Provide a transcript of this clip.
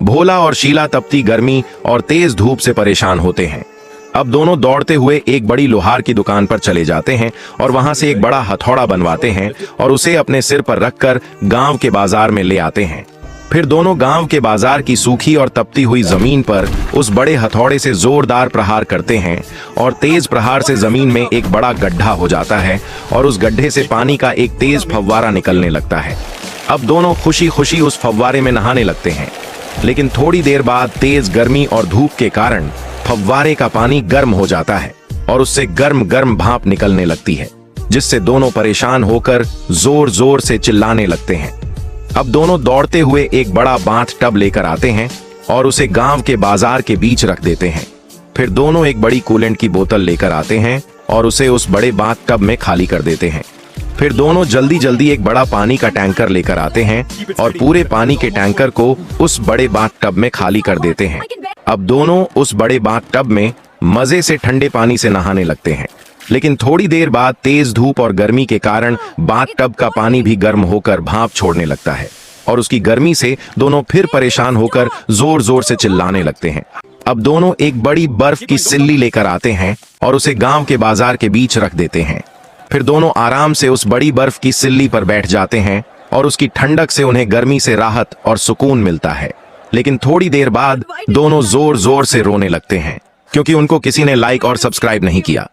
भोला और शीला तपती गर्मी और तेज धूप से परेशान होते हैं। अब दोनों दौड़ते हुए एक बड़ी लोहार की दुकान पर चले जाते हैं और वहां से एक बड़ा हथौड़ा बनवाते हैं और उसे अपने सिर पर रखकर गांव के बाजार में ले आते हैं। फिर दोनों गांव के बाजार की सूखी और तपती हुई जमीन पर उस बड़े हथौड़े से जोरदार प्रहार करते हैं और तेज प्रहार से जमीन में एक बड़ा गड्ढा हो जाता है और उस गड्ढे से पानी का एक तेज फव्वारा निकलने लगता है। अब दोनों खुशी खुशी उस फव्वारे में नहाने लगते हैं, लेकिन थोड़ी देर बाद तेज गर्मी और धूप के कारण फव्वारे का पानी गर्म हो जाता है और उससे गर्म गर्म भाप निकलने लगती है, जिससे दोनों परेशान होकर जोर जोर से चिल्लाने लगते हैं। अब दोनों दौड़ते हुए एक बड़ा बाथ टब लेकर आते हैं और उसे गांव के बाजार के बीच रख देते हैं। फिर दोनों एक बड़ी कूलेंट की बोतल लेकर आते हैं और उसे उस बड़े बाथ टब में खाली कर देते हैं। फिर दोनों जल्दी जल्दी एक बड़ा पानी का टैंकर लेकर आते हैं और पूरे पानी के टैंकर को उस बड़े बाथ टब में खाली कर देते हैं। अब दोनों उस बड़े बाथ टब में मजे से ठंडे पानी से नहाने लगते हैं, लेकिन थोड़ी देर बाद तेज धूप और गर्मी के कारण बाथ टब का पानी भी गर्म होकर भाप छोड़ने लगता है और उसकी गर्मी से दोनों फिर परेशान होकर जोर जोर से चिल्लाने लगते हैं। अब दोनों एक बड़ी बर्फ की सिल्ली लेकर आते हैं और उसे गांव के बाजार के बीच रख देते हैं। फिर दोनों आराम से उस बड़ी बर्फ की सिल्ली पर बैठ जाते हैं और उसकी ठंडक से उन्हें गर्मी से राहत और सुकून मिलता है। लेकिन थोड़ी देर बाद दोनों जोर जोर से रोने लगते हैं, क्योंकि उनको किसी ने लाइक और सब्सक्राइब नहीं किया।